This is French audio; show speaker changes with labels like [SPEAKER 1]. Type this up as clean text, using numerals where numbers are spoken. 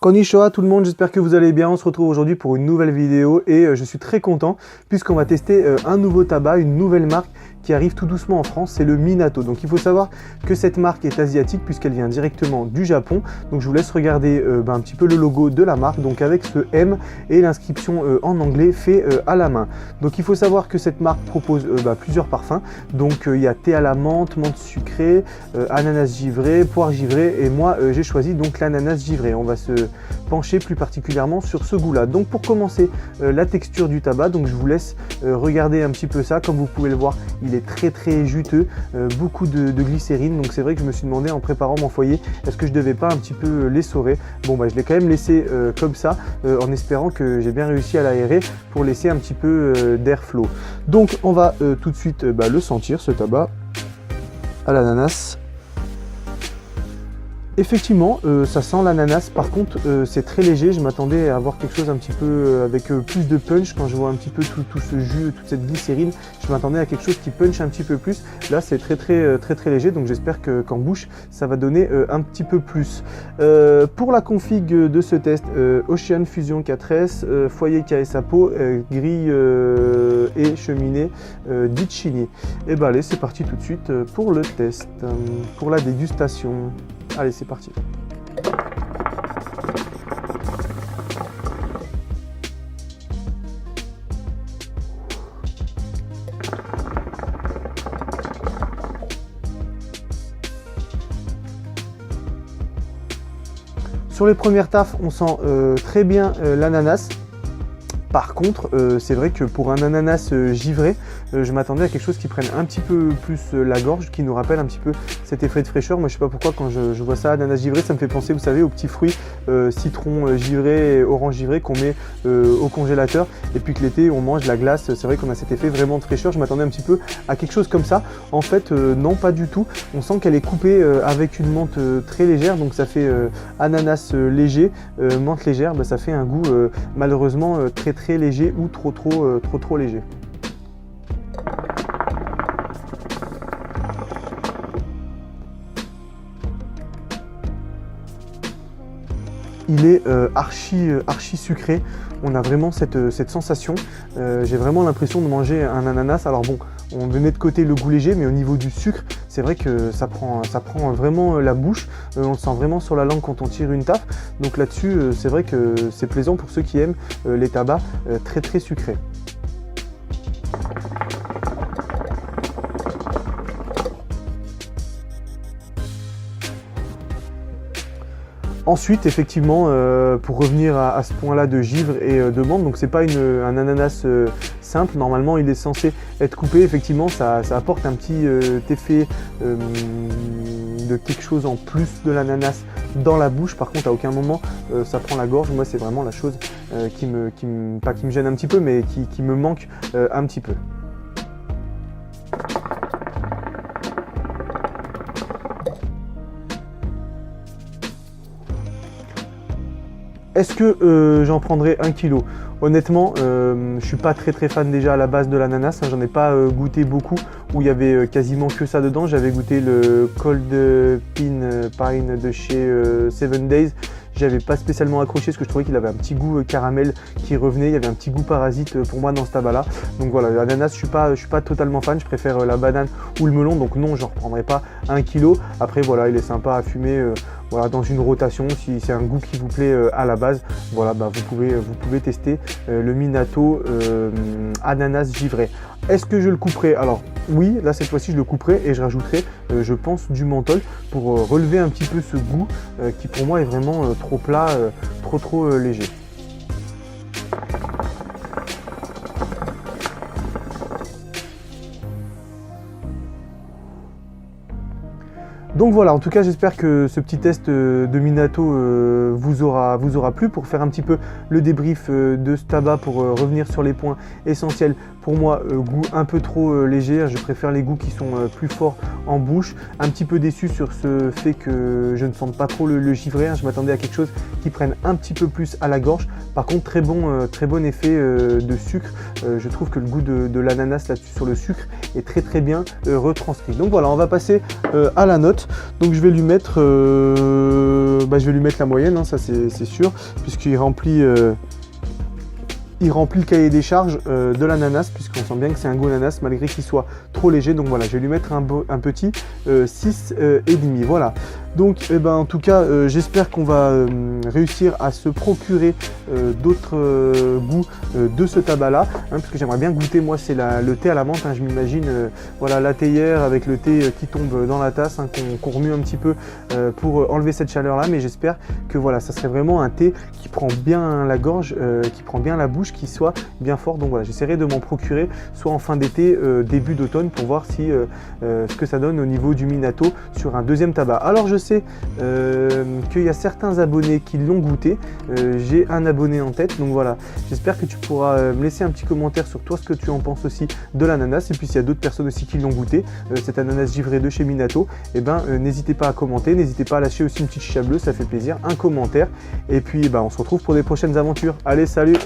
[SPEAKER 1] Konnichiwa tout le monde, j'espère que vous allez bien. On se retrouve aujourd'hui pour une nouvelle vidéo et je suis très content puisqu'on va tester un nouveau tabac, une nouvelle marque qui arrive tout doucement en France, c'est le Minato. Donc il faut savoir que cette marque est asiatique puisqu'elle vient directement du Japon. Donc je vous laisse regarder un petit peu le logo de la marque, donc avec ce M et l'inscription en anglais fait à la main. Donc il faut savoir que cette marque propose plusieurs parfums. Donc il y a thé à la menthe, menthe sucrée, ananas givré, poire givrée et moi j'ai choisi donc l'ananas givré. On va se pencher plus particulièrement sur ce goût là. Donc pour commencer la texture du tabac, donc je vous laisse regarder un petit peu ça. Comme vous pouvez le voir, il est très juteux, beaucoup de glycérine. Donc c'est vrai que je me suis demandé en préparant mon foyer, est-ce que je devais pas un petit peu l'essorer. Bon je l'ai quand même laissé comme ça en espérant que j'ai bien réussi à l'aérer pour laisser un petit peu d'airflow. Donc on va tout de suite le sentir, ce tabac à l'ananas. Effectivement, ça sent l'ananas. Par contre, c'est très léger. Je m'attendais à avoir quelque chose un petit peu avec plus de punch. Quand je vois un petit peu tout ce jus, toute cette glycérine, je m'attendais à quelque chose qui punch un petit peu plus. Là, c'est très léger. Donc, j'espère qu'en bouche, ça va donner un petit peu plus. Pour la config de ce test, Ocean Fusion 4S, foyer KSAPO, grille et cheminée Dicini. Et allez, c'est parti tout de suite pour le test, pour la dégustation. Allez, c'est parti. Sur les premières taffes, on sent très bien l'ananas. Par contre, c'est vrai que pour un ananas givré, je m'attendais à quelque chose qui prenne un petit peu plus la gorge, qui nous rappelle un petit peu cet effet de fraîcheur. Moi, je sais pas pourquoi, quand je vois ça, ananas givré, ça me fait penser, vous savez, aux petits fruits citron givré et orange givré qu'on met au congélateur. Et puis que l'été, on mange la glace. C'est vrai qu'on a cet effet vraiment de fraîcheur. Je m'attendais un petit peu à quelque chose comme ça. En fait, non, pas du tout. On sent qu'elle est coupée avec une menthe très légère. Donc, ça fait ananas léger, menthe légère. Ça fait un goût malheureusement très léger ou trop léger. Il est archi sucré. On a vraiment cette sensation. J'ai vraiment l'impression de manger un ananas. Alors bon, on met de côté le goût léger, mais au niveau du sucre, c'est vrai que ça prend vraiment la bouche. On le sent vraiment sur la langue quand on tire une taffe. Donc là-dessus, c'est vrai que c'est plaisant pour ceux qui aiment les tabacs très sucrés. Ensuite, effectivement, pour revenir à ce point-là de givre et de menthe, donc c'est pas un ananas simple. Normalement, il est censé être coupé. Effectivement, ça apporte un petit effet de quelque chose en plus de l'ananas dans la bouche. Par contre, à aucun moment ça prend la gorge. Moi, c'est vraiment la chose pas qui me gêne un petit peu, mais qui me manque un petit peu. Est-ce que j'en prendrai 1 kg? Honnêtement, je suis pas très fan déjà à la base de l'ananas. J'en ai pas goûté beaucoup où il y avait quasiment que ça dedans. J'avais goûté le Cold Pine de chez 7 Days. J'avais pas spécialement accroché parce que je trouvais qu'il avait un petit goût caramel qui revenait. Il y avait un petit goût parasite pour moi dans ce tabac là. Donc voilà, l'ananas, je suis pas totalement fan. Je préfère la banane ou le melon. Donc non, j'en reprendrai pas 1 kg. Après voilà, il est sympa à fumer voilà, dans une rotation. Si c'est un goût qui vous plaît à la base, voilà, vous pouvez tester le Minato ananas givré. Est-ce que je le couperai? Alors oui, là cette fois-ci je le couperai et je rajouterai je pense du menthol pour relever un petit peu ce goût qui pour moi est vraiment trop plat, trop léger. Donc voilà, en tout cas j'espère que ce petit test de Minato vous aura plu. Pour faire un petit peu le débrief de ce tabac, pour revenir sur les points essentiels. Pour moi, goût un peu trop léger, je préfère les goûts qui sont plus forts en bouche. Un petit peu déçu sur ce fait que je ne sente pas trop le givré, je m'attendais à quelque chose qui prenne un petit peu plus à la gorge. Par contre, très bon effet de sucre. Je trouve que le goût de l'ananas là-dessus sur le sucre est très bien retranscrit. Donc voilà, on va passer à la note. note. Donc je vais lui mettre, la moyenne, hein, ça c'est sûr, puisqu'il remplit... il remplit le cahier des charges de l'ananas, puisqu'on sent bien que c'est un goût ananas malgré qu'il soit trop léger. Donc voilà, je vais lui mettre un petit 6,5. Voilà. Donc en tout cas, j'espère qu'on va réussir à se procurer d'autres goûts de ce tabac-là, parce que j'aimerais bien goûter, moi c'est le thé à la menthe, hein, je m'imagine, voilà, la théière avec le thé qui tombe dans la tasse, hein, qu'on remue un petit peu pour enlever cette chaleur-là, mais j'espère que voilà, ça serait vraiment un thé qui prend bien la gorge, qui prend bien la bouche, qui soit bien fort. Donc voilà, j'essaierai de m'en procurer soit en fin d'été, début d'automne, pour voir si ce que ça donne au niveau du Minato sur un deuxième tabac. Alors je sais qu'il y a certains abonnés qui l'ont goûté, j'ai un abonné en tête, donc voilà, j'espère que tu pourras me laisser un petit commentaire sur toi, ce que tu en penses aussi de l'ananas, et puis s'il y a d'autres personnes aussi qui l'ont goûté, cet ananas givré de chez Minato, n'hésitez pas à commenter, n'hésitez pas à lâcher aussi une petite chicha bleue, ça fait plaisir, un commentaire, et puis on se retrouve pour des prochaines aventures. Allez, salut!